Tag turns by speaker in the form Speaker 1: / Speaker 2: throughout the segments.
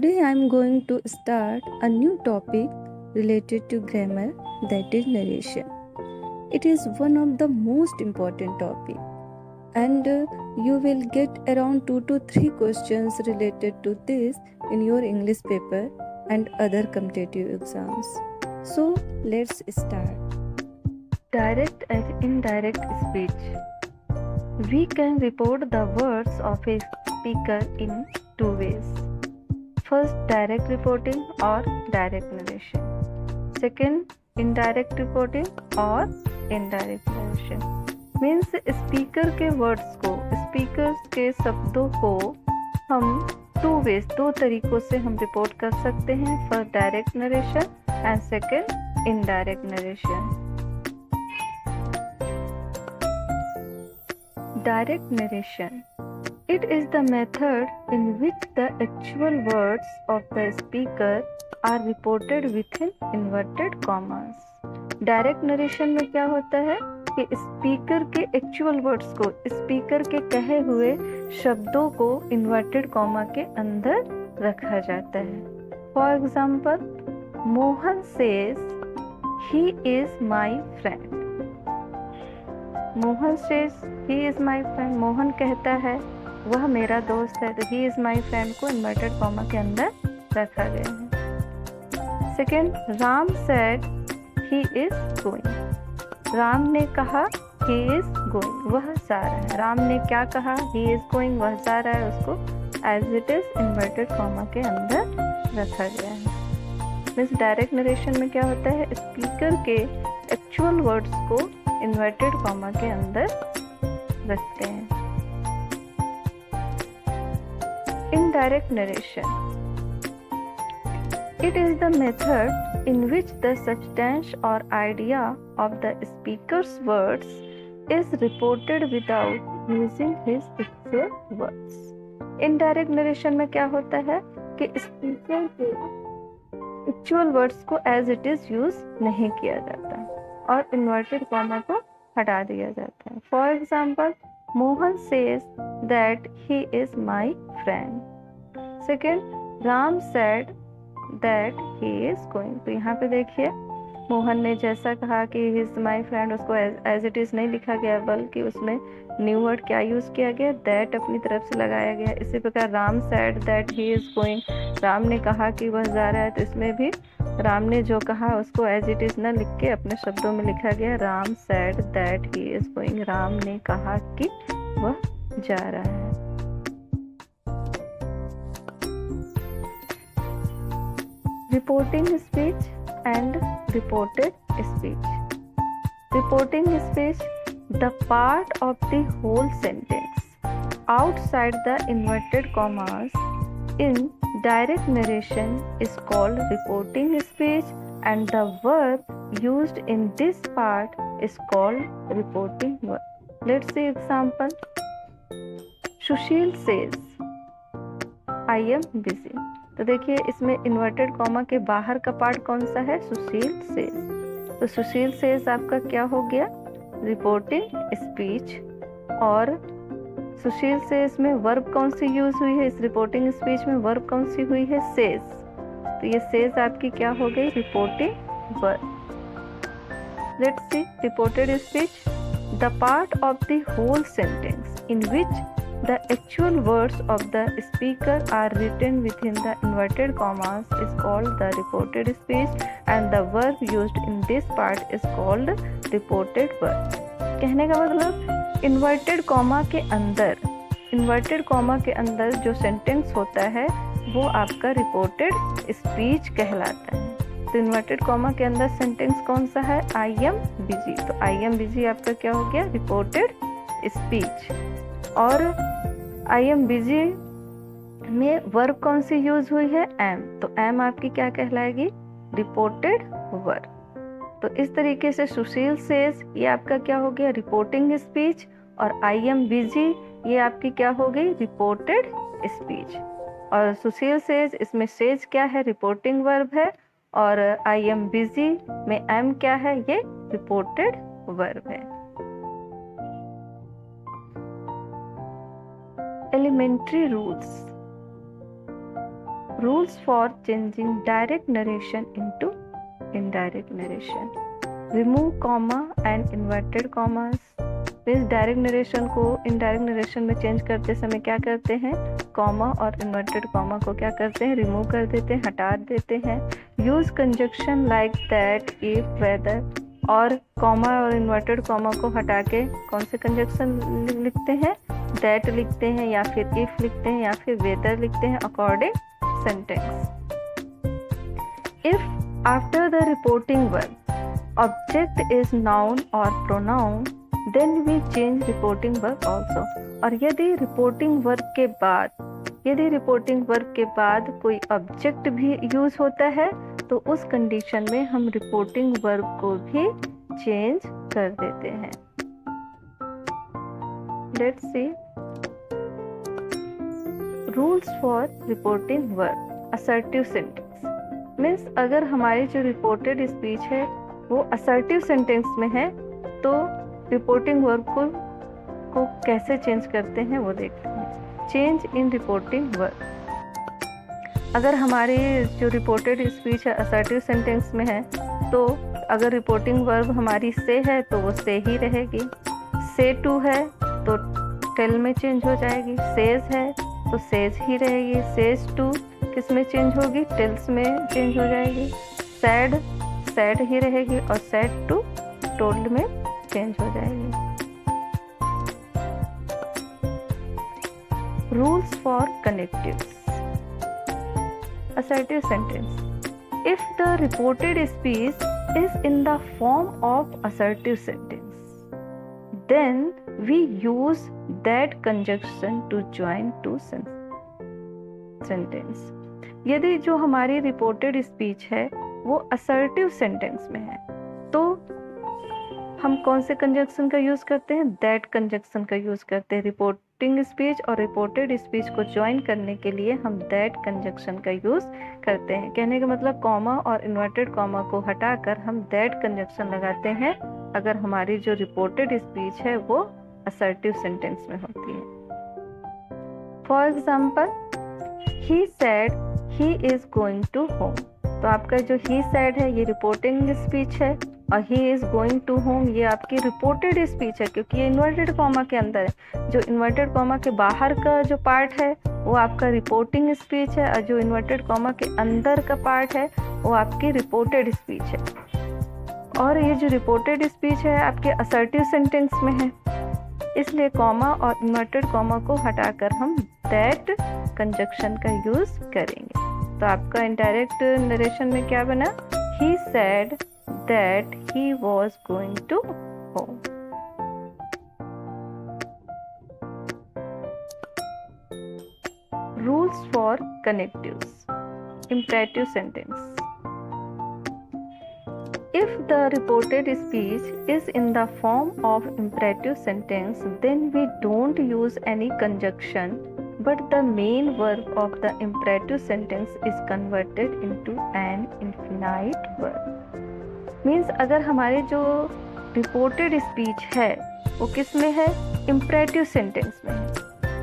Speaker 1: Today I am going to start a new topic related to grammar, that is narration. It is one of the most important topic, and you will get around 2 to 3 questions related to this in your English paper and other competitive exams. So let's start. Direct and indirect speech. We can report the words of a speaker in two ways. First, direct reporting or direct narration. Second, indirect reporting or indirect narration. Means speaker के words को, speaker के शब्दों को हम दो तरीकों से हम रिपोर्ट कर सकते हैं. First direct narration and second indirect narration. Direct narration. It is the method in which the actual words of the speaker are reported within inverted commas. Direct narration में क्या होता है कि स्पीकर के एक्चुअल वर्ड्स को, speaker के कहे हुए शब्दों को इन्वर्टेड कॉमा के अंदर रखा जाता है. For example, Mohan says he is my friend. Mohan says he is my friend. Mohan कहता है वह मेरा दोस्त है. तो ही इज माई फ्रेंड को इन्वर्टेड कॉमा के अंदर रखा गया है. Second, Ram said he is going. Ram ने कहा ही इज गोइंग, वह जा रहा है. राम ने क्या कहा? ही इज गोइंग, वह जा रहा है. उसको as it is inverted comma के अंदर रखा गया है. मीन्स डायरेक्ट नरेशन में क्या होता है, स्पीकर के एक्चुअल वर्ड्स को इन्वर्टेड कॉमा के अंदर रखते हैं. Indirect narration. It is the method in which the substance or idea of the speaker's words is reported without using his actual words. Indirect narration में क्या होता है कि स्पीकर के actual words को as it is use नहीं किया जाता और inverted comma को हटा दिया जाता है. For example, Mohan says that he is my friend. Second, Ram said that he is going. तो यहाँ पे देखिए, मोहन ने जैसा कहा कि he is my friend, उसको as it is नहीं लिखा गया, बल्कि उसमें न्यू वर्ड क्या यूज़ किया गया, that अपनी तरफ से लगाया गया. इसी प्रकार Ram said that he is going. Ram ने कहा कि वह जा रहा है, तो इसमें भी राम ने जो कहा उसको एज इट इज न लिख के अपने शब्दों में लिखा गया. Ram said that he is going. Ram ने कहा कि वह जा रहा है. Reporting speech and reported speech. Reporting speech, the part of the whole sentence outside the inverted commas in direct narration is called reporting speech, and the verb used in this part is called reporting verb. Let's see example. Sushil says I am busy. तो देखिए इसमें inverted comma के बाहर का part कौन सा है? सुशील says. तो सुशील सेज आपका क्या हो गया? Reporting speech. और सुशील से इसमें वर्ब कौन सी यूज हुई है? इस रिपोर्टिंग स्पीच में वर्ब कौन सी हुई है? सेज. तो ये सेज आपकी क्या हो गई? Reporting verb. Let's see reported speech, the part of the whole sentence in which the actual words of the speaker are written within the inverted commas is called the reported speech, and the verb used in this part is called reported verb. कहने का मतलब, inverted comma के अंदर जो sentence होता है वो आपका रिपोर्टेड स्पीच कहलाता है. तो इन्वर्टेड कॉमा के अंदर सेंटेंस कौन सा है? आई एम बिजी. तो आई एम बिजी आपका क्या हो गया? Reported speech. और आई एम बिजी में वर्ब कौन सी यूज हुई है? एम. तो एम आपकी क्या कहलाएगी? Reported verb. तो इस तरीके से सुशील सेज ये आपका क्या हो गया? Reporting speech. और आई एम बिजी ये आपकी क्या हो गई? Reported speech. और सुशील सेज, इसमें सेज क्या है? रिपोर्टिंग वर्ब है. और आई एम बिजी में एम क्या है? ये रिपोर्टेड वर्ब है. Elementary rules. Rules for changing direct narration into indirect narration. Remove comma and inverted commas. Means direct narration को इनडायरेक्ट नरेशन में चेंज करते समय क्या करते हैं, कॉमा और इन्वर्टेड कॉमा को क्या करते हैं, रिमूव कर देते हैं, हटा देते हैं. Use conjunction like that, if, whether. और कॉमा और इन्वर्टेड कॉमा को हटा के कौन से कंजक्शन लिखते हैं, दैट लिखते हैं या फिर इफ लिखते हैं या फिर वेदर लिखते हैं according sentence. If after the reporting verb object is noun और pronoun then we change reporting verb also. और यदि रिपोर्टिंग वर्ब के बाद कोई ऑब्जेक्ट भी यूज होता है तो उस कंडीशन में हम रिपोर्टिंग वर्ब को भी चेंज कर देते हैं. Let's C rules for reporting verb. Assertive sentence means अगर हमारी जो रिपोर्टेड स्पीच है वो असर्टिव सेंटेंस में है तो रिपोर्टिंग वर्ब को कैसे चेंज करते हैं वो देखते हैं. Change in reporting verb. अगर हमारी जो रिपोर्टेड स्पीच है असर्टिव सेंटेंस में है तो अगर रिपोर्टिंग वर्ब हमारी से है तो वो से ही रहेगी. से टू है तो टेल में चेंज हो जाएगी. सेज है तो सेज ही रहेगी. सेज टू किस में चेंज होगी, टेल्स में चेंज हो जाएगी. सैड सैड ही रहेगी और सैड टू टोल्ड में चेंज हो जाएगी. Rules for connectives. Assertive sentence. If the reported speech is in the form of assertive sentence then we use that conjunction to join two sentence. यदि जो हमारी reported speech है वो assertive sentence में है तो हम कौन से कंजक्शन का यूज करते हैं, दैट कंजक्शन का यूज करते हैं. रिपोर्टिंग स्पीच और रिपोर्टेड स्पीच को ज्वाइन करने के लिए हम दैट कंजक्शन का यूज करते हैं. कहने का मतलब कॉमा और इन्वर्टेड कॉमा को हटाकर हम दैट कंजक्शन लगाते हैं अगर हमारी जो रिपोर्टेड स्पीच है वो असर्टिव सेंटेंस में होती है. For example he said he is going to home. तो आपका जो ही सेड है ये रिपोर्टिंग स्पीच है और he is going to home ये आपकी रिपोर्टेड स्पीच है क्योंकि ये इन्वर्टेड कॉमा के अंदर है. जो इन्वर्टेड कॉमा के बाहर का जो पार्ट है वो आपका रिपोर्टिंग स्पीच है और जो इन्वर्टेड कॉमा के अंदर का पार्ट है वो आपकी रिपोर्टेड स्पीच है. और ये जो रिपोर्टेड स्पीच है आपके असर्टिव सेंटेंस में है इसलिए कॉमा और इन्वर्टेड कॉमा को हटाकर हम दैट कंजक्शन का यूज करेंगे. तो आपका इनडायरेक्ट नरेशन में क्या बना, he said that he was going to home. Rules for connectives. Imperative sentence. If the reported speech is in the form of imperative sentence, then we don't use any conjunction, but the main verb of the imperative sentence is converted into an infinite verb. Means अगर हमारी जो reported speech है वो किस में है, imperative sentence में है.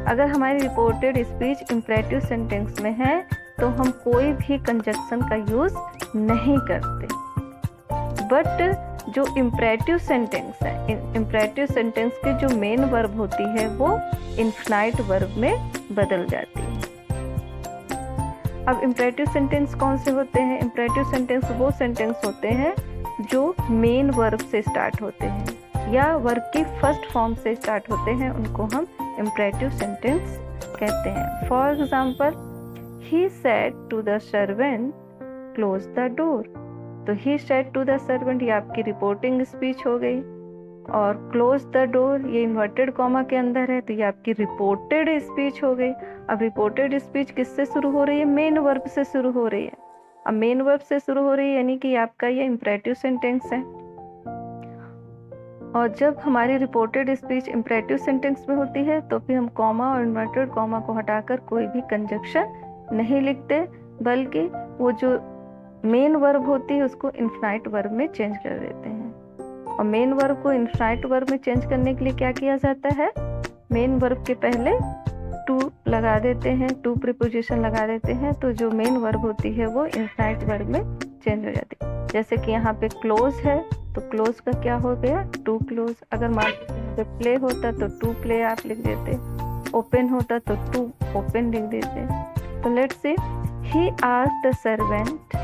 Speaker 1: अगर हमारी रिपोर्टेड स्पीच इम्परेटिव सेंटेंस में है तो हम कोई भी कंजक्शन का यूज नहीं करते. बट जो इम्परेटिव सेंटेंस है, इम्परेटिव सेंटेंस की जो मेन वर्ब होती है वो इन्फिनाइट वर्ब में बदल जाती है. अब इम्परेटिव सेंटेंस कौन से होते हैं, इम्परेटिव सेंटेंस वो सेंटेंस होते हैं जो मेन वर्ब से स्टार्ट होते हैं या वर्ब की फर्स्ट फॉर्म से स्टार्ट होते हैं, उनको हम इम्परेटिव सेंटेंस कहते हैं. For example he said to the servant close the door. तो he said to the servant ये आपकी रिपोर्टिंग स्पीच हो गई और क्लोज द डोर ये इन्वर्टेड कॉमा के अंदर है तो ये आपकी रिपोर्टेड स्पीच हो गई. अब रिपोर्टेड स्पीच किससे शुरू हो रही है, मेन वर्ब से शुरू हो रही है. अब मेन वर्ब से शुरू हो रही है यानी कि आपका ये इम्परेटिव सेंटेंस है. और जब हमारी रिपोर्टेड स्पीच इम्परेटिव सेंटेंस में होती है तो फिर हम कॉमा और इन्वर्टेड कॉमा को हटाकर कोई भी कंजक्शन नहीं लिखते बल्कि वो जो मेन वर्ब होती है उसको इन्फिनाइट वर्ब में चेंज कर देते हैं. और मेन वर्ब को इन्फिनाइट वर्ब में चेंज करने के लिए क्या किया जाता है, मेन वर्ब के पहले टू लगा देते हैं, टू प्रीपोजिशन लगा देते हैं, तो जो मेन वर्ब होती है वो इनफाइनाइट वर्ब में चेंज हो जाती है। जैसे कि यहाँ पे क्लोज है तो क्लोज का क्या हो गया, टू क्लोज। अगर मान लीजिए प्ले होता तो टू प्ले आप लिख देते, ओपन होता तो टू ओपन लिख देते। तो let's say he asked the servant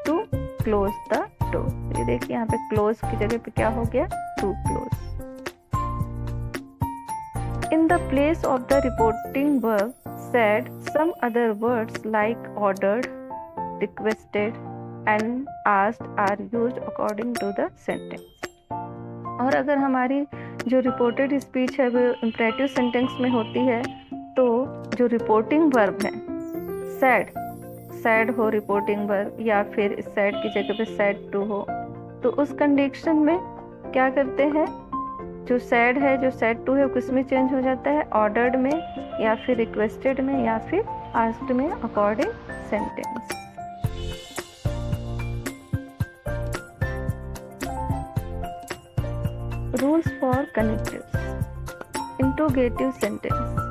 Speaker 1: to close the door. ये देखिए यहाँ पे क्लोज की जगह पे क्या हो गया, to close. In the place of the reporting verb said, some other words like ordered, requested and asked are used according to the sentence. और अगर हमारी जो रिपोर्टेड स्पीच है वो इम्परेटिव सेंटेंस में होती है, तो जो रिपोर्टिंग वर्ब है सैड, सैड हो रिपोर्टिंग वर्ब, या फिर सैड की जगह पे सैड टू हो, तो उस कंडीशन में क्या करते हैं, जो सैड है, जो सैड टू है, वो किस में चेंज हो जाता है, ऑर्डर्ड में या फिर रिक्वेस्टेड में या फिर आस्क्ड में according sentence. Rules for connectives. Interrogative sentence.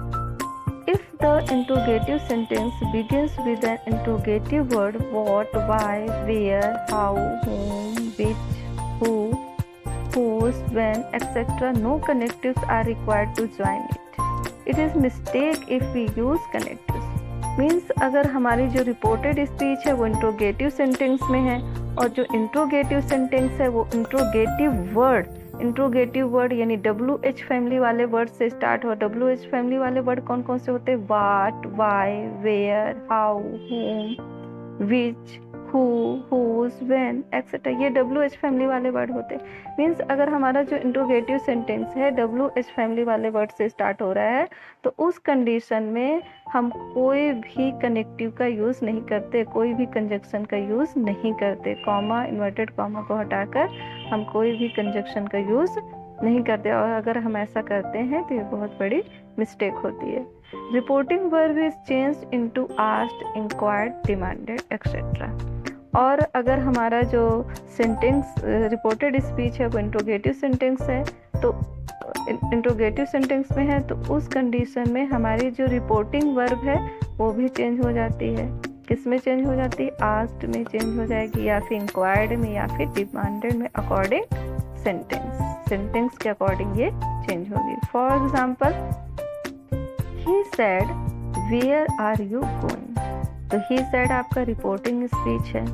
Speaker 1: If the interrogative sentence begins with an interrogative word, what, why, where, how, whom, which, who, whose, when, etc., no connectives are required to join it. It is mistake if we use connectives. Means अगर हमारी जो reported speech है वो interrogative sentence में है, और जो interrogative sentence है वो इंट्रोगेटिव वर्ड यानी WH फैमिली वाले वर्ड से स्टार्ट हो। WH फैमिली वाले वर्ड कौन कौन से होते हैं, what, why, where, how, whom, which, who, whose, when, etcetera, ये WH फैमिली वाले वर्ड होते हैं। मीन्स अगर हमारा जो इंट्रोगेटिव सेंटेंस है WH फैमिली वाले वर्ड से स्टार्ट हो रहा है, तो उस कंडीशन में हम कोई भी कनेक्टिव का यूज़ नहीं करते, कोई भी कंजक्शन का यूज़ नहीं करते। कॉमा, इन्वर्टेड कॉमा को हटाकर हम कोई भी कंजक्शन का यूज़ नहीं करते, और अगर हम ऐसा करते हैं तो ये बहुत बड़ी मिस्टेक होती है। Reporting verb is changed into asked, inquired, demanded, etcetera. और अगर हमारा जो सेंटेंस रिपोर्टेड स्पीच है वो इंट्रोगेटिव सेंटेंस है, तो इंट्रोगेटिव सेंटेंस में है, तो उस कंडीशन में हमारी जो रिपोर्टिंग वर्ब है वो भी चेंज हो जाती है। किस में चेंज हो जाती है, आस्क्ड में चेंज हो जाएगी, या फिर इंक्वायर्ड में, या फिर डिमांडेड में, अकॉर्डिंग सेंटेंस के अकॉर्डिंग ये चेंज होगी। For example, he said where are you going. तो ही सेड आपका रिपोर्टिंग स्पीच है,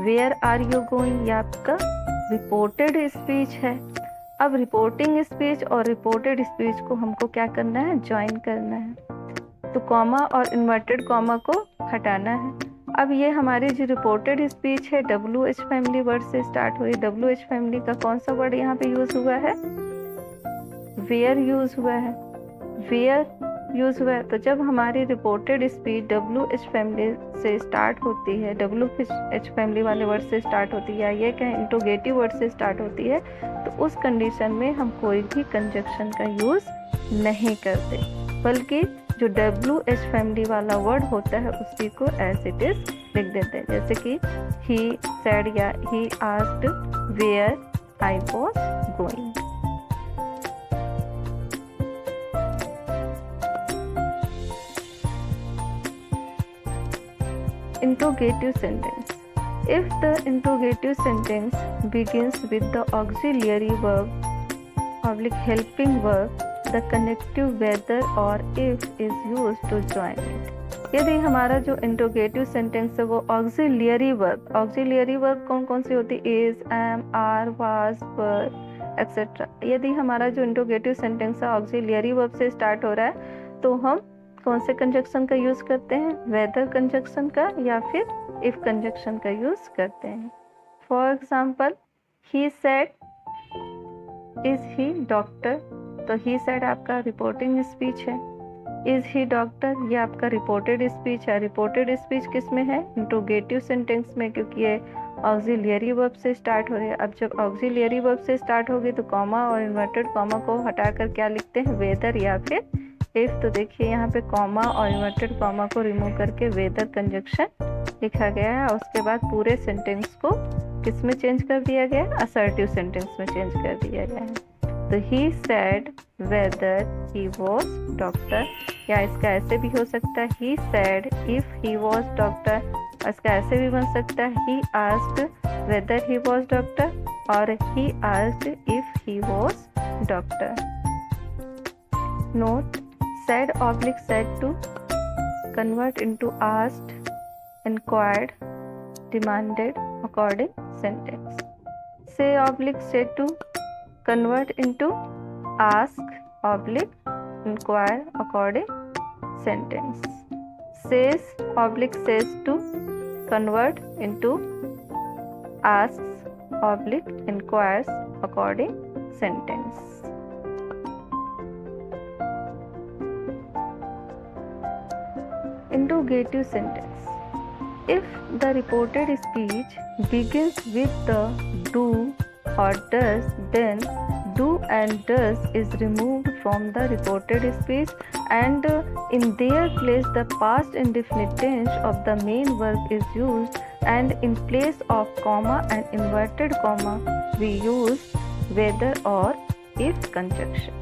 Speaker 1: वेयर आर यू गोइंग ये आपका रिपोर्टेड स्पीच है। अब रिपोर्टिंग स्पीच और रिपोर्टेड स्पीच को हमको क्या करना है, ज्वाइन करना है। तो कॉमा और इन्वर्टेड कॉमा को हटाना है। अब ये हमारी जो रिपोर्टेड स्पीच है WH फैमिली वर्ड से स्टार्ट हुई। WH फैमिली का कौन सा वर्ड यहाँ पे यूज हुआ है, वेयर यूज हुआ है, वेयर यूज हुआ है। तो जब हमारी रिपोर्टेड स्पीच WH फैमिली से स्टार्ट होती है, WH फैमिली वाले वर्ड से स्टार्ट होती है, या ये कहें इंट्रोगेटिव वर्ड से स्टार्ट होती है, तो उस कंडीशन में हम कोई भी कंजक्शन का यूज नहीं करते, बल्कि जो WH फैमिली वाला वर्ड होता है उसी को एज इट इज लिख देते हैं। जैसे कि ही सेड या he asked where I was going. Interrogative sentence. If the interrogative sentence begins with the auxiliary verb oblique helping verb, the connective whether or if is used to join it. यदि हमारा जो interrogative sentence है वो auxiliary verb कौन कौन सी होती है, is, am, are, was, were, etcetera. यदि हमारा जो इंट्रोगेटिव सेंटेंस है ऑक्सिलियरी वर्ब से स्टार्ट हो रहा है, तो हम कौन से कंजक्शन का यूज करते हैं, वेदर कंजक्शन का या फिर इफ कंजक्शन का यूज करते हैं। For example, he said is he doctor. तो ही सेड आपका रिपोर्टिंग स्पीच है, इज ही डॉक्टर ये आपका रिपोर्टेड स्पीच है। रिपोर्टेड स्पीच किस में है, इंट्रोगेटिव सेंटेंस में, क्योंकि ये ऑक्सिलियरी वर्ब से स्टार्ट हो रही है। अब जब ऑक्सिलियरी वर्ब से स्टार्ट होगी तो कॉमा और इन्वर्टेड कॉमा को हटाकर क्या लिखते हैं, वेदर या फिर इफ। तो देखिए यहाँ पे कॉमा और इन्वर्टेड कॉमा को रिमूव करके वेदर कंजक्शन लिखा गया है, और उसके बाद पूरे सेंटेंस को किस में चेंज कर दिया गया है, असर्टिव सेंटेंस में चेंज कर दिया गया है। तो he said whether he was doctor, या इसका ऐसे भी हो सकता है he said if he was doctor, इसका ऐसे भी बन सकता है he asked whether he was doctor और he asked if he was doctor. Note, said oblique said to convert into asked, inquired, demanded, according sentence. Say oblique said to convert into ask oblique inquire according sentence. Says oblique says to convert into asks oblique inquires according sentence. Interrogative sentence. If the reported speech begins with the do or does, then do and does is removed from the reported speech, and in their place the past indefinite tense of the main verb is used, and in place of comma and inverted comma we use whether or if conjunction.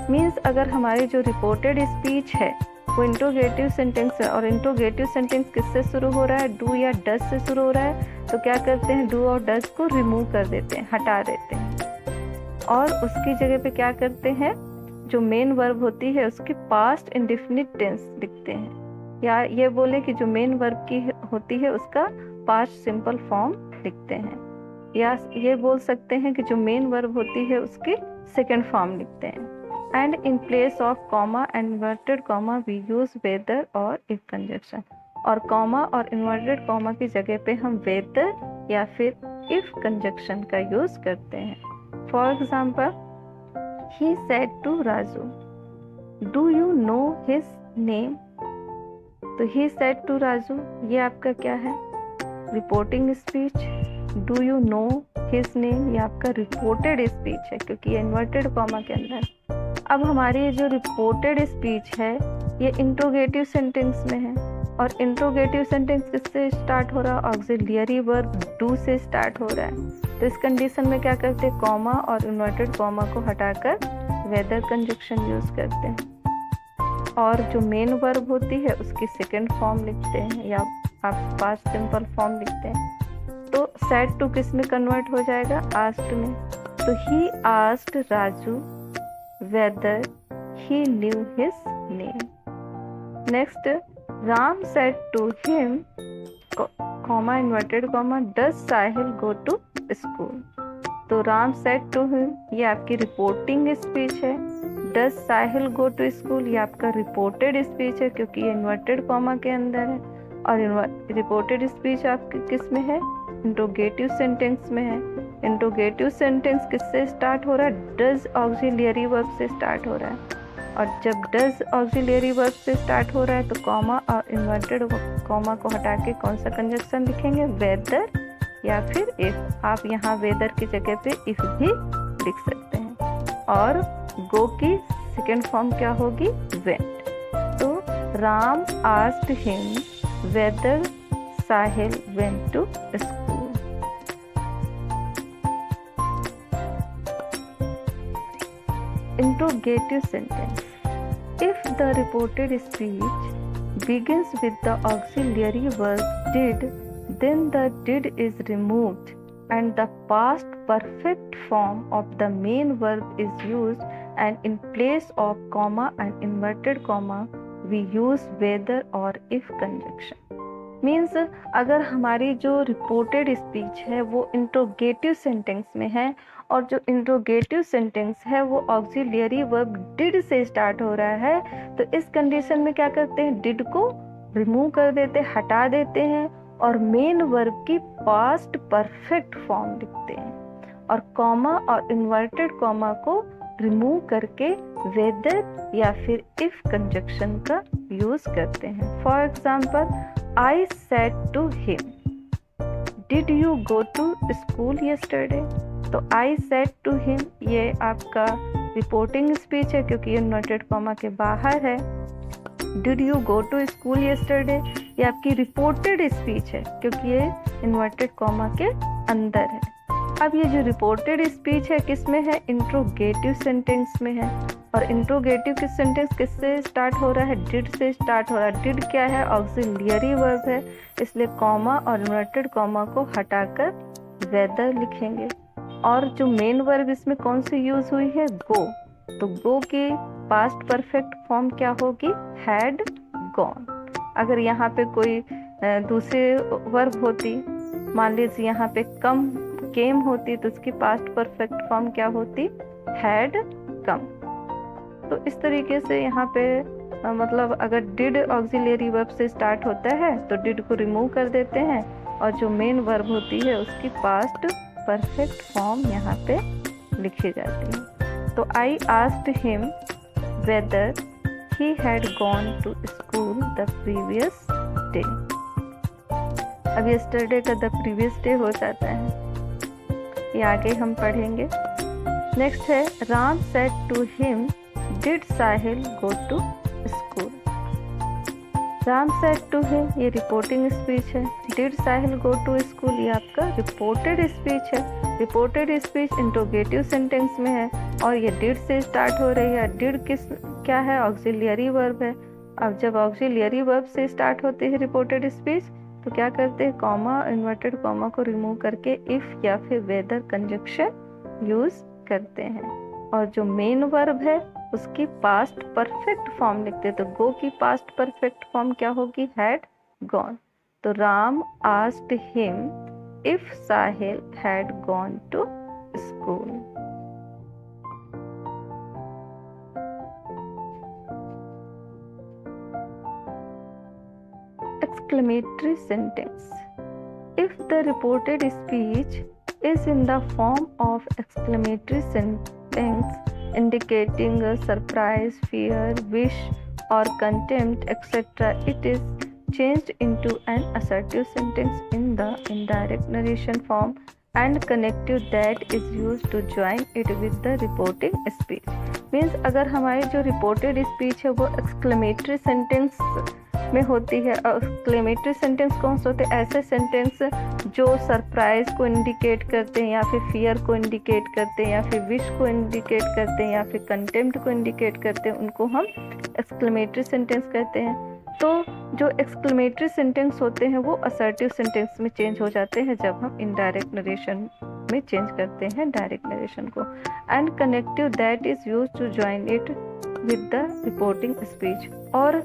Speaker 1: Means अगर हमारी जो reported speech है वो interrogative sentence है और interrogative sentence किससे शुरू हो रहा है, डू या डज से शुरू हो रहा है, तो क्या करते हैं डू और डज को रिमूव कर देते हैं, हटा देते हैं और उसकी जगह पे क्या करते हैं जो मेन वर्ब होती है उसकी पास्ट इंडेफिनिट टेंस लिखते हैं, या ये बोले कि जो मेन वर्ब की होती है उसका पास्ट सिंपल फॉर्म लिखते हैं, या ये बोल सकते हैं कि जो मेन वर्ब होती है उसकी सेकेंड फॉर्म लिखते हैं. And in place of comma and inverted comma we use whether or if conjunction. और comma और inverted comma की जगह पे हम whether या फिर if conjunction का यूज करते हैं. For example, he said to Raju, do you know his name? तो he said to Raju ये आपका क्या है, reporting speech. Do you know his name ये आपका रिपोर्टेड स्पीच है क्योंकि ये इन्वर्टेड कॉमा के अंदर. अब हमारी जो रिपोर्टेड स्पीच है ये इंट्रोगेटिव सेंटेंस में है और इंट्रोगेटिव सेंटेंस किससे स्टार्ट हो रहा है, ऑक्सिलियरी वर्ब डू से स्टार्ट हो रहा है. तो इस कंडीशन में क्या करते हैं, कॉमा और इन्वर्टेड कॉमा को हटाकर वेदर कंजक्शन यूज करते हैं और जो मेन वर्ब होती है उसकी सेकेंड फॉर्म लिखते हैं या आप पास्ट सिंपल फॉर्म लिखते हैं. तो सेड टू किस में कन्वर्ट हो जाएगा, आस्क्ड में. तो he asked Raju whether he knew his name. Next, Ram said to him, comma inverted comma, does Sahil go to school? तो Ram said to him ये आपकी रिपोर्टिंग स्पीच है. does Sahil go to school ये आपका reported speech है क्योंकि ये inverted comma के अंदर है और रिपोर्टेड स्पीच आपकी किस में है, इंट्रोगेटिव सेंटेंस में है. इंट्रोगेटिव सेंटेंस किससे स्टार्ट हो रहा है, डज ऑक्सिलियरी वर्ब से स्टार्ट हो रहा है और जब डज ऑक्सिलियरी वर्ब से स्टार्ट हो रहा है तो कॉमा और इन्वर्टेड कॉमा को हटा के कौन सा कंजक्शन लिखेंगे, वेदर या फिर इफ. आप यहाँ वेदर की जगह पे इफ भी लिख सकते हैं और गो की सेकेंड फॉर्म क्या होगी, वेंट. तो Ram asked him whether Sahil went to school. Interrogative sentence. If the reported speech begins with the auxiliary verb did, then the did is removed and the past perfect form of the main verb is used, and in place of comma and inverted comma we use whether or if conjunction. Means अगर हमारी जो reported speech है वो interrogative sentence में है और जो interrogative sentence है वो ऑक्सिलियरी वर्ब डिड से स्टार्ट हो रहा है, तो इस कंडीशन में क्या करते हैं, डिड को रिमूव कर देते हैं, हटा देते हैं और मेन वर्ब की पास्ट परफेक्ट फॉर्म लिखते हैं और कॉमा और इन्वर्टेड कॉमा को रिमूव करके वेदर या फिर इफ कंजक्शन का यूज करते हैं. For example, I said to him, did you go to school yesterday? तो I said to him ये आपका रिपोर्टिंग स्पीच है क्योंकि ये इन्वर्टेड कॉमा के बाहर है. Did you go to school yesterday ये आपकी रिपोर्टेड स्पीच है क्योंकि ये इन्वर्टेड कॉमा के अंदर है. अब ये जो रिपोर्टेड स्पीच है किस में है, इंट्रोगेटिव सेंटेंस में है। और इंट्रोगेटिव किस सेंटेंस किससे स्टार्ट हो रहा है, डिड से स्टार्ट हो रहा है। डिड क्या है, ऑक्सिलियरी वर्ब है, इसलिए कॉमा और इन्वर्टेड कॉमा को हटाकर वेदर लिखेंगे। और जो मेन वर्ब इसमें कौन सी यूज हुई है, गो, तो गो की पास्ट परफेक्ट फॉर्म क्या होगी, हैड गॉन। अगर यहाँ पे कोई दूसरी वर्ब होती, मान लीजिए यहाँ पे कम केम होती, तो उसकी पास्ट परफेक्ट फॉर्म क्या होती, हैड कम। तो इस तरीके से यहाँ पे मतलब अगर डिड ऑक्सिलियरी वर्ब से स्टार्ट होता है तो डिड को रिमूव कर देते हैं, और जो मेन वर्ब होती है उसकी पास्ट परफेक्ट फॉर्म यहाँ पे लिखी जाती है। तो I asked him whether he had gone to school the previous day. अब यस्टरडे का द प्रीवियस डे हो जाता है, ये आगे हम पढ़ेंगे। नेक्स्ट है Ram said to him did Sahil go to school. Ram said to him, ये रिपोर्टिंग स्पीच है। Did Sahil go to school, ये आपका रिपोर्टेड स्पीच है। रिपोर्टेड स्पीच इंट्रोगेटिव सेंटेंस में है और ये डिड से स्टार्ट हो रही है। डिड क्या है, ऑक्सिलियरी वर्ब है। अब जब ऑक्सिलियरी वर्ब से स्टार्ट होती है रिपोर्टेड स्पीच तो क्या करते हैं, कॉमा इन्वर्टेड कॉमा को रिमूव करके इफ या फिर वेदर कंजक्शन यूज करते हैं। और जो मेन वर्ब है उसकी पास्ट परफेक्ट फॉर्म लिखते हैं। तो गो की पास्ट परफेक्ट फॉर्म क्या होगी, हैड गॉन। तो Ram asked him if Sahil had gone to school. Exclamatory sentence. If the reported speech is in the form of exclamatory sentence indicating a surprise, fear, wish or contempt, etc., it is changed into an assertive sentence in the indirect narration form, and connective that is used to join it with the reporting speech. Means अगर हमारी जो reported speech है वो exclamatory sentence में होती है। और exclamatory sentence कौन से होते हैं, ऐसे सेंटेंस जो सरप्राइज को इंडिकेट करते हैं या फिर फियर को इंडिकेट करते हैं या फिर विश को इंडिकेट करते हैं या फिर कंटेम्प्ट को इंडिकेट करते हैं, उनको हम एक्सक्लेमेटरी सेंटेंस कहते हैं। तो जो एक्सक्लेमेटरी सेंटेंस होते हैं वो असर्टिव सेंटेंस में चेंज हो जाते हैं जब हम इनडायरेक्ट नरेशन में चेंज करते हैं डायरेक्ट नरेशन को। And connective that is used to join it with the reporting speech. और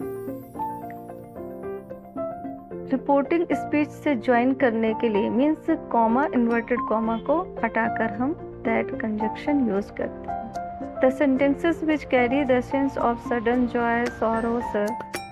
Speaker 1: रिपोर्टिंग स्पीच से ज्वाइन करने के लिए मीन्स कॉमा इन्वर्टेड कॉमा को हटाकर हम दैट कंजक्शन यूज करते हैं। The sentences which carry the sense of sudden Joy, sorrow,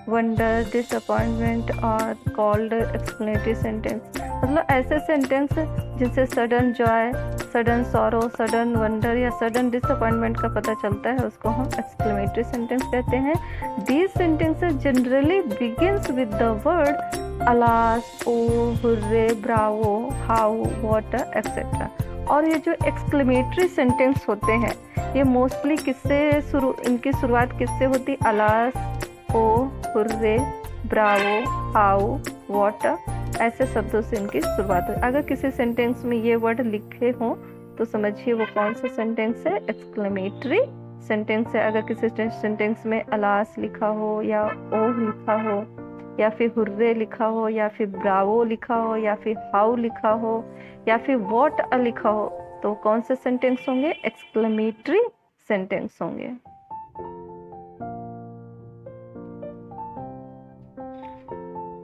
Speaker 1: wonder, disappointment और कॉल्ड एक्सप्लेनेटरी सेंटेंस। मतलब ऐसे सेंटेंस जिनसे sudden Joy, sudden sorrow, sudden wonder या सडन डिसअपॉइंटमेंट का पता चलता है उसको हम एक्सक्लेमेटरी सेंटेंस कहते हैं। These sentences generally begins with the word alas, oh, hurray, bravo, how, what etcetera. और ये जो एक्सक्लेमेटरी सेंटेंस होते हैं ये मोस्टली इनकी शुरुआत किससे होती, alas, oh, hurray, bravo, how, what ऐसे शब्दों से इनकी शुरुआत हो। अगर किसी सेंटेंस में ये वर्ड लिखे हों तो समझिए वो कौन सा सेंटेंस है, एक्सक्लेमेटरी सेंटेंस है। अगर किसी सेंटेंस में अलास लिखा हो या ओह लिखा हो या फिर हुर्रे लिखा हो या फिर ब्रावो लिखा हो या फिर हाउ लिखा हो या फिर वॉट लिखा हो तो कौन से सेंटेंस होंगे, एक्सक्लेमेटरी सेंटेंस होंगे।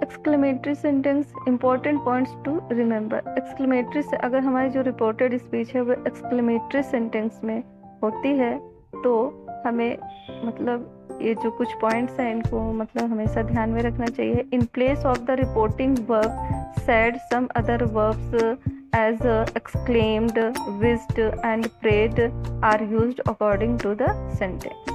Speaker 1: Exclamatory sentence important points to remember. Exclamatory से अगर हमारी जो रिपोर्टेड स्पीच है वो एक्सक्लेमेटरी सेंटेंस में होती है तो हमें मतलब ये जो कुछ पॉइंट्स हैं इनको मतलब हमेशा ध्यान में रखना चाहिए। In place of the reporting verb said some other verbs as exclaimed, wished and prayed are used according to the sentence.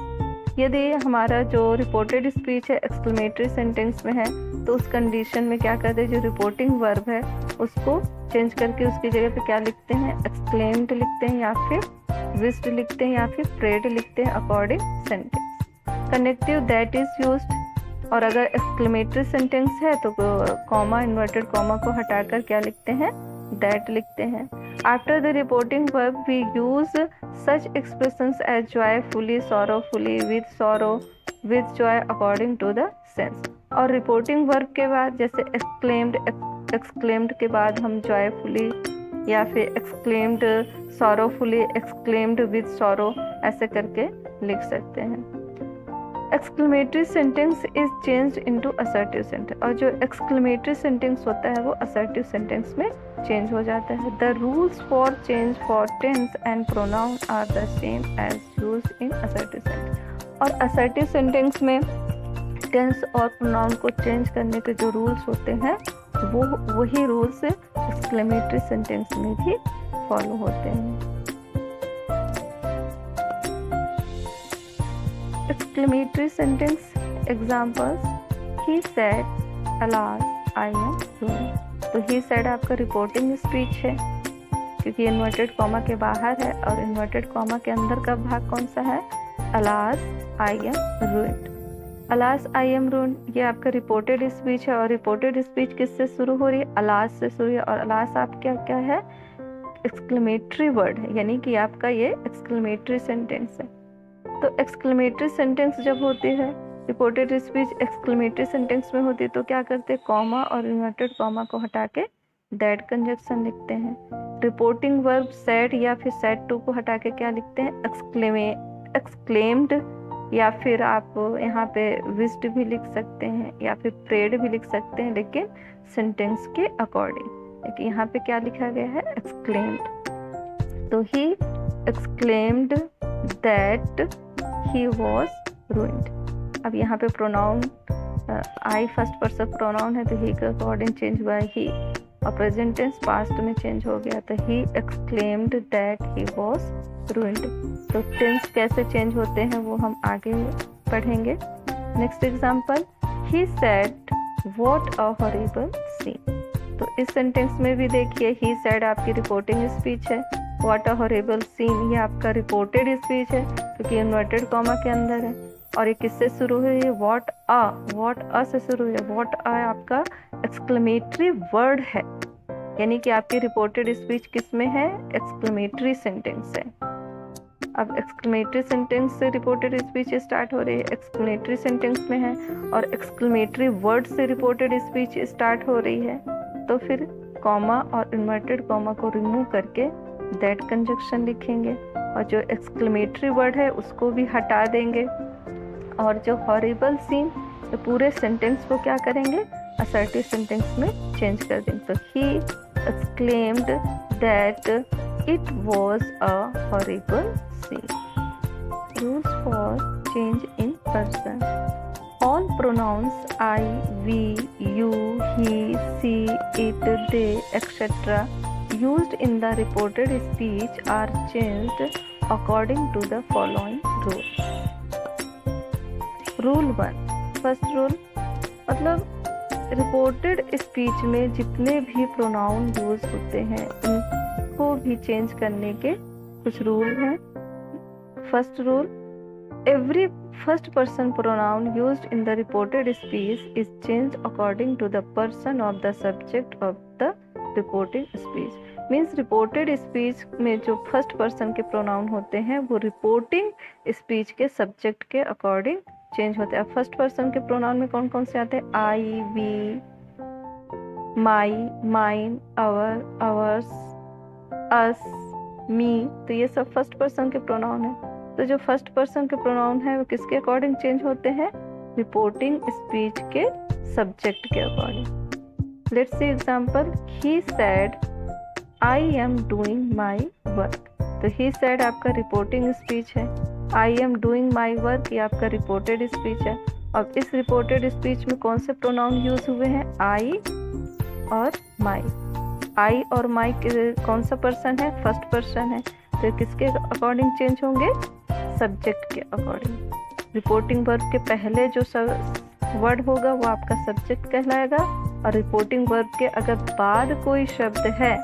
Speaker 1: यदि हमारा जो रिपोर्टेड स्पीच है एक्सक्लेमेटरी सेंटेंस में है तो उस कंडीशन में क्या करते हैं, जो रिपोर्टिंग वर्ब है उसको चेंज करके उसकी जगह पे क्या लिखते हैं, एक्सक्लेम्ड लिखते हैं या फिर विज्ड लिखते हैं या फिर प्रेड लिखते हैं according sentence. Connective that is used. और अगर एक्सक्लेमेटरी सेंटेंस है तो कॉमा इन्वर्टेड कॉमा को हटाकर क्या लिखते हैं, दैट लिखते हैं। After the reporting verb, we use such expressions as joyfully, sorrowfully, with sorrow, with joy according to the sense. और reporting verb के बाद जैसे exclaimed के बाद हम joyfully या फिर exclaimed sorrowfully, exclaimed with sorrow ऐसे करके लिख सकते हैं. Exclamatory sentence is changed into assertive sentence, और जो एक्सक्लेमेटरी सेंटेंस होता है वो असर्टिव सेंटेंस में चेंज हो जाता है. The rules for change for tense and pronoun are the same as used in assertive sentence. और असर्टिव सेंटेंस में टेंस और प्रोनाउन को चेंज करने के जो रूल्स होते हैं वो वही रूल्स एक्सक्लेमेटरी सेंटेंस में भी फॉलो होते हैं. Exclamatory sentence examples: He said, "Alas, I am ruined." तो he said आपका रिपोर्टिंग स्पीच है क्योंकि इन्वर्टेड कॉमा के बाहर है और इन्वर्टेड कॉमा के अंदर का भाग कौन सा है? Alas, I am ruined. Alas, I am ruined ये आपका रिपोर्टेड स्पीच है और रिपोर्टेड स्पीच किससे शुरू हो रही है? alas से शुरू है. और alas आपका क्या है? एक्सक्लेमेटरी वर्ड है, यानी कि आपका ये एक्सक्लेमेटरी सेंटेंस है. तो एक्सक्लेमेटरी सेंटेंस जब होती है, रिपोर्टेड स्पीच एक्सक्लेमेटरी सेंटेंस में होती है, तो क्या करते हैं? कॉमा और इन्वर्टेड कॉमा को हटा के दैट कंजक्शन लिखते हैं. रिपोर्टिंग वर्ब सेड या फिर सेड टू को हटा के क्या लिखते हैं? एक्सक्लेम्ड, या फिर आप यहाँ पे विस्ड भी लिख सकते हैं या फिर प्रेड भी लिख सकते हैं, लेकिन सेंटेंस के अकॉर्डिंग. लेकिन यहाँ पे क्या लिखा गया है? एक्सक्लेम्ड. तो he exclaimed that he was ruined. अब यहाँ पे प्रोनाउन आई फर्स्ट पर्सन प्रोनाउन है तो ही के अकॉर्डिंग चेंज हुआ है ही, और प्रेजेंट टेंस पास्ट में चेंज हो गया तो he exclaimed that he was ruined. तो टेंस कैसे चेंज होते हैं वो हम आगे पढ़ेंगे. Next example, he said what a horrible scene. तो इस सेंटेंस में भी देखिए he said आपकी रिपोर्टिंग स्पीच है, What a horrible scene ये आपका रिपोर्टेड स्पीच है क्योंकि इन्वर्टेड कॉमा के अंदर है. और ये किससे शुरू हुई है? What a से शुरू हुई है. What a आपका एक्सक्लेमेटरी वर्ड है, यानी कि आपकी रिपोर्टेड स्पीच किस में है? एक्सक्लेमेटरी सेंटेंस है. अब एक्सक्लेमेटरी सेंटेंस से रिपोर्टेड स्पीच स्टार्ट हो रही है, एक्सक्लेमेटरी सेंटेंस में है, और एक्सक्लेमेटरी वर्ड से रिपोर्टेड स्पीच स्टार्ट हो रही है. तो फिर कॉमा और इन्वर्टेड कॉमा को रिमूव करके दैट कंजक्शन लिखेंगे, और जो एक्सक्लेमेटरी वर्ड है उसको भी हटा देंगे, और जो हॉरिबल सीन तो पूरे सेंटेंस को क्या करेंगे? असर्टिव सेंटेंस में चेंज कर देंगे. तो he exclaimed that it was a horrible scene. Rules for change in person: all pronouns I, we, you, he, she, it, they, etc. used in the reported speech are changed according to the following rules. Rule 1. First rule मतलब reported speech में जितने भी pronoun use होते हैं उनको भी change करने के कुछ रूल हैं. First rule, every first person pronoun used in the reported speech is changed according to the person of the subject of the reporting speech. Means reported speech में जो फर्स्ट पर्सन के pronoun होते हैं वो reporting speech के subject के according change होते हैं. फर्स्ट पर्सन के प्रोनाउन में कौन कौन से आते हैं? I, we, my, mine, our, ours, us, me. तो ये सब फर्स्ट पर्सन के प्रोनाउन है. तो जो फर्स्ट पर्सन के प्रोनाउन है वो किसके अकॉर्डिंग चेंज होते हैं? रिपोर्टिंग स्पीच के सब्जेक्ट के according. Let's see example, he said I am doing my work. तो ही सेड आपका रिपोर्टिंग स्पीच है, I am doing my work ये आपका रिपोर्टेड स्पीच है. अब इस रिपोर्टेड स्पीच में कौन से प्रोनाउन यूज हुए हैं? आई और माई. आई और माई कौन सा पर्सन है? फर्स्ट पर्सन है. तो किसके अकॉर्डिंग चेंज होंगे? सब्जेक्ट के अकॉर्डिंग. रिपोर्टिंग वर्ब के पहले जो वर्ड होगा वो आपका सब्जेक्ट कहलाएगा, और रिपोर्टिंग वर्ब के अगर बाद कोई शब्द है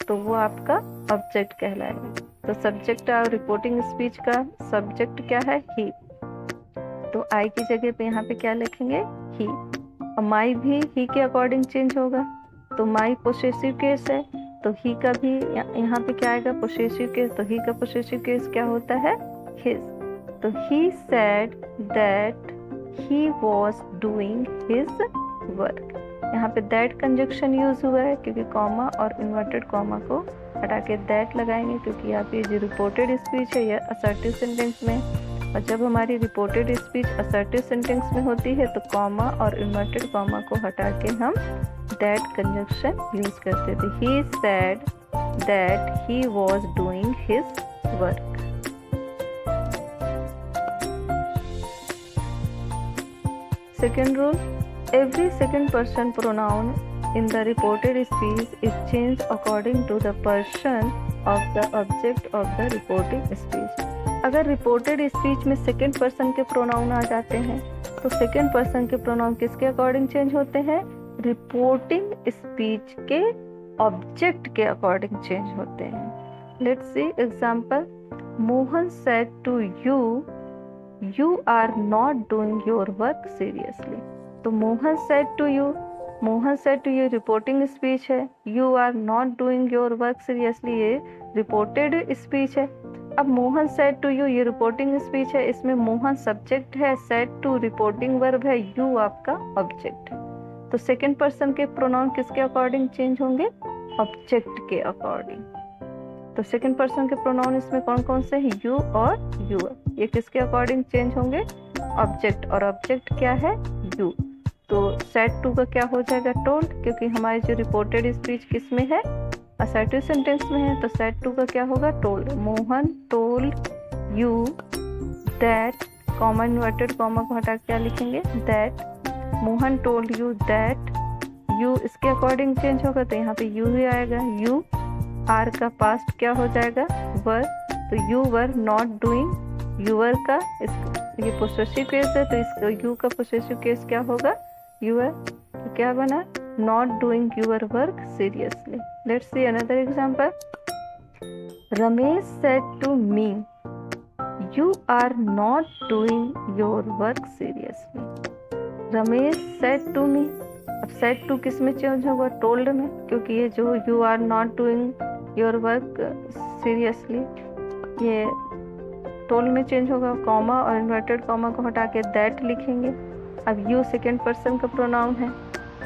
Speaker 1: तो वो आपका ऑब्जेक्ट कहलाएगा. तो सब्जेक्ट और रिपोर्टिंग स्पीच का सब्जेक्ट क्या है? ही. तो आई की जगह पे यहाँ पे क्या लिखेंगे? ही. और माई भी ही के अकॉर्डिंग चेंज होगा. तो माई पोसेसिव केस है तो तो ही का भी यहाँ पे क्या आएगा, पोसेसिव केस, तो ही का पोसेसिव केस क्या होता है, हिज। तो he said that he was doing his work. यहाँ पे दैट कंजक्शन यूज हुआ है क्योंकि कॉमा और इन्वर्टेड कॉमा को हटा के दैट लगाएंगे, क्योंकि यहाँ पे जो रिपोर्टेड स्पीच है यह असर्टिव सेंटेंस में, और जब हमारी रिपोर्टेड स्पीच असर्टिव सेंटेंस में होती है तो कॉमा और इन्वर्टेड कॉमा को हटा के हम दैट कंजक्शन यूज करते थे। He said that he was doing his work. Second rule, every second person pronoun in the reported speech is changed according to the person of the object of the reporting speech. अगर reported speech में second person के pronoun आ जाते हैं तो second person के pronoun किसके according change होते हैं, रिपोर्टिंग स्पीच के ऑब्जेक्ट के अकॉर्डिंग चेंज होते हैं। Let's see example, Mohan said to you You are not doing your work seriously. तो Mohan said to you reporting speech है, you are not doing your work seriously ये reported speech है। अब Mohan said to you ये reporting speech है, इसमें Mohan subject है, said to reporting verb है, you आपका ऑब्जेक्ट है। तो सेकेंड पर्सन के प्रोनाउन किसके अकॉर्डिंग चेंज होंगे, ऑब्जेक्ट के अकॉर्डिंग। तो सेकेंड पर्सन के प्रोनाउन इसमें कौन कौन से हैं, यू और यूर, ये किसके अकॉर्डिंग चेंज होंगे, ऑब्जेक्ट, और ऑब्जेक्ट क्या है, यू। तो सेड टू का क्या हो जाएगा, टोल्ड, क्योंकि हमारी जो रिपोर्टेड स्पीच किस में है, असर्टिव सेंटेंस में है, तो सेड टू का क्या होगा, told. Mohan told you that, comma inverted comma को हटा क्या लिखेंगे, that. Mohan told you that, you इसके अकॉर्डिंग चेंज होगा तो यहाँ पे यू ही आएगा, यू। आर का पास्ट क्या हो जाएगा, वर, तो you were not doing, your का ये पोसेसिव केस है तो इसका यू का पोसेसिव केस क्या होगा, यूअर। तो क्या बना, not doing your work seriously. Let's see another example, Ramesh said to me you are not doing your work seriously. Ramesh said to me, अब सेड टू किस में चेंज होगा, टोल्ड में, क्योंकि ये जो you are not doing your work seriously ये told में चेंज होगा, कॉमा और इन्वर्टेड कॉमा को हटा के दैट लिखेंगे। अब यू सेकेंड पर्सन का प्रोनाउन है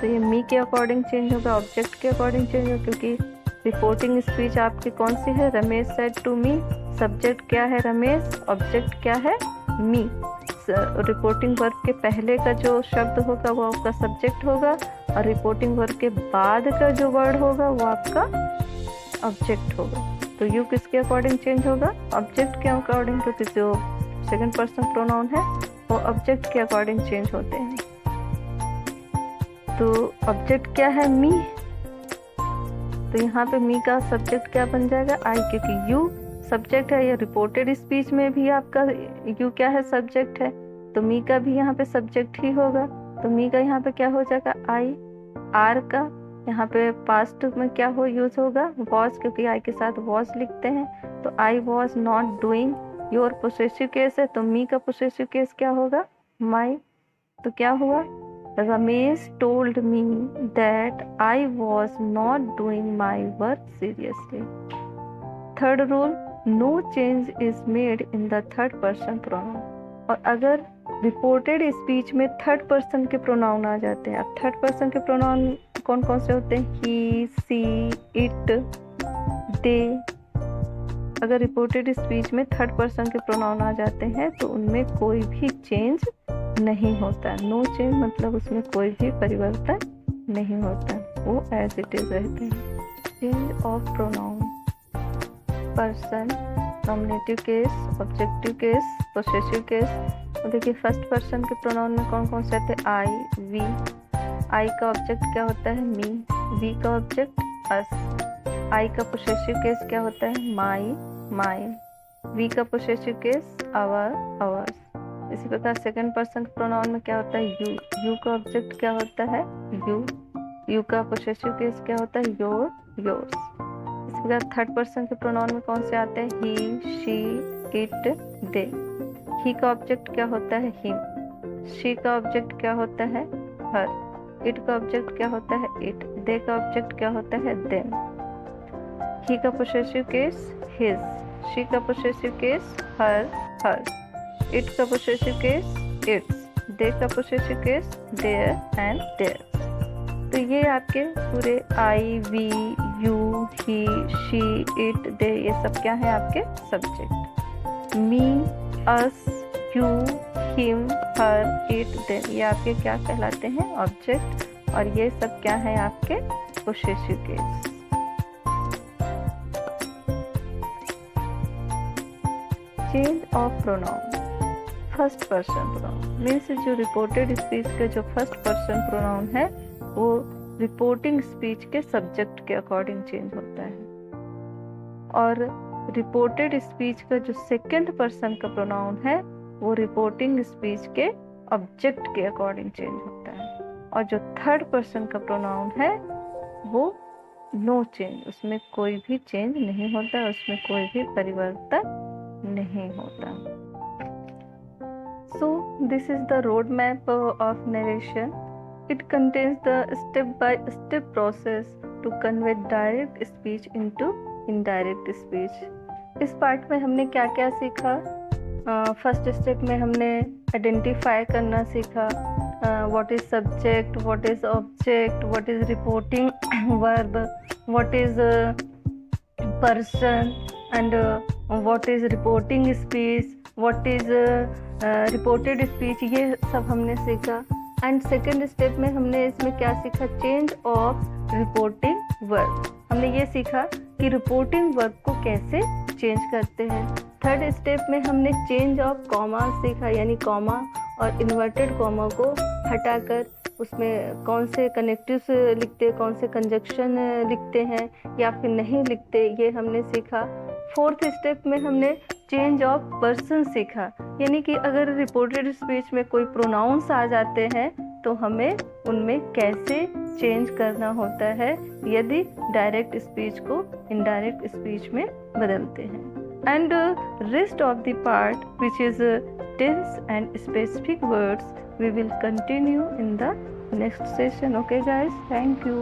Speaker 1: तो ये मी के अकॉर्डिंग चेंज होगा, ऑब्जेक्ट के अकॉर्डिंग चेंज होगा, क्योंकि रिपोर्टिंग स्पीच आपकी कौन सी है, Ramesh said to me, subject क्या है रमेश, ऑब्जेक्ट क्या है मी। रिपोर्टिंग वर्ब के पहले का जो शब्द होगा वो आपका सब्जेक्ट होगा, और रिपोर्टिंग वर्ब के बाद का जो वर्ड होगा वो आपका ऑब्जेक्ट होगा। तो यू किसके अकॉर्डिंग चेंज होगा, ऑब्जेक्ट के अकॉर्डिंग, क्योंकि जो सेकंड पर्सन प्रोनाउन है वो ऑब्जेक्ट के अकॉर्डिंग चेंज होते हैं। तो ऑब्जेक्ट क्या है, मी, तो यहाँ पे मी का सब्जेक्ट क्या बन जाएगा, आई, क्योंकि यू सब्जेक्ट है। या रिपोर्टेड स्पीच में भी आपका यू क्या है, सब्जेक्ट है, तो मी का भी यहाँ पे सब्जेक्ट ही होगा। तो मी का यहाँ पे क्या हो जाएगा, आई। आर का यहाँ पे पास्ट में क्या हो यूज होगा, वॉज, क्योंकि आई के साथ वॉज लिखते हैं। तो आई was not doing, your possessive case है तो मी का पोसेसिव केस क्या होगा, माई। तो क्या हुआ, Ramesh told me that I was not doing my work seriously. Third rule, no change is made in the third person pronoun. और अगर रिपोर्टेड स्पीच में थर्ड पर्सन के प्रोनाउन आ जाते हैं, अब थर्ड पर्सन के प्रोनाउन कौन कौन से होते हैं, ही, सी, इट, दे। अगर रिपोर्टेड स्पीच में थर्ड पर्सन के प्रोनाउन आ जाते हैं तो उनमें कोई भी चेंज नहीं होता। नो चेंज मतलब उसमें कोई भी परिवर्तन नहीं होता, वो एज इट इज रहते हैं। Change of pronoun, person, nominative case, objective case, possessive case. तो देखिए फर्स्ट पर्सन के प्रोनाउन में कौन कौन से आते हैं, आई, वी। आई का ऑब्जेक्ट क्या होता है, मी। वी का ऑब्जेक्ट अस। आई का पोसेसिव केस क्या होता है, माई, माइन। वी का पोसेसिव केस आवर, आवर्स। इसी प्रकार सेकंड पर्सन के प्रोनाउन में क्या होता है, यू। यू का ऑब्जेक्ट क्या होता है, यू। यू का पोसेसिव केस क्या होता है, योर, योर्स। इसी प्रकार थर्ड पर्सन के प्रोनाउन में कौन से आते हैं, ही, शी, इट, दे। ही का ऑब्जेक्ट क्या होता है, हिम। शी का ऑब्जेक्ट क्या होता है, हर। इट का ऑब्जेक्ट क्या होता है, इट। दे का ऑब्जेक्ट क्या होता है, देम। he का possessive case his, she का possessive case her, hers, it का possessive case its, they का possessive case their and theirs। तो ये आपके पूरे I, we, you, he, she, it, they, ये सब क्या है आपके subject. Me, us, you, him, her, it, them, ये आपके क्या कहलाते हैं ऑब्जेक्ट, और ये सब क्या है आपके possessive case. Change of pronoun. First person pronoun means जो रिपोर्टेड स्पीच का जो फर्स्ट पर्सन प्रोनाउन है वो रिपोर्टिंग स्पीच के सब्जेक्ट के अकॉर्डिंग चेंज होता है, और रिपोर्टेड स्पीच का जो सेकंड पर्सन का प्रोनाउन है वो रिपोर्टिंग स्पीच के ऑब्जेक्ट के अकॉर्डिंग चेंज होता है, और जो थर्ड पर्सन का प्रोनाउन है वो नो चेंज, उसमें कोई भी चेंज नहीं होता, उसमें कोई भी परिवर्तन नहीं होता। So this is the road map of narration. It contains the step-by-step process to convey direct speech into indirect speech। इस पार्ट में हमने क्या क्या सीखा? फर्स्ट स्टेप में हमने आइडेंटिफाई करना सीखा, what is subject, what is object, what is reporting verb, what is person and what is reporting speech, what is reported speech, ये सब हमने सीखा। एंड सेकेंड स्टेप में हमने इसमें क्या सीखा? Change of reporting verb. हमने ये सीखा कि रिपोर्टिंग वर्ब को कैसे चेंज करते हैं। थर्ड स्टेप में हमने चेंज ऑफ कॉमा सीखा, यानी कॉमा और इन्वर्टेड कॉमा को हटाकर उसमें कौन से कनेक्टिव्स लिखते, कौन से कंजक्शन लिखते हैं या फिर नहीं लिखते, ये हमने सीखा। फोर्थ स्टेप में हमने चेंज ऑफ पर्सन सीखा, यानी कि अगर रिपोर्टेड स्पीच में कोई प्रोनाउंस आ जाते हैं तो हमें उनमें कैसे चेंज करना होता है यदि डायरेक्ट स्पीच को इनडायरेक्ट स्पीच में बदलते हैं। And rest of the part which is tense and specific words we will continue in the next session. Okay guys, thank you.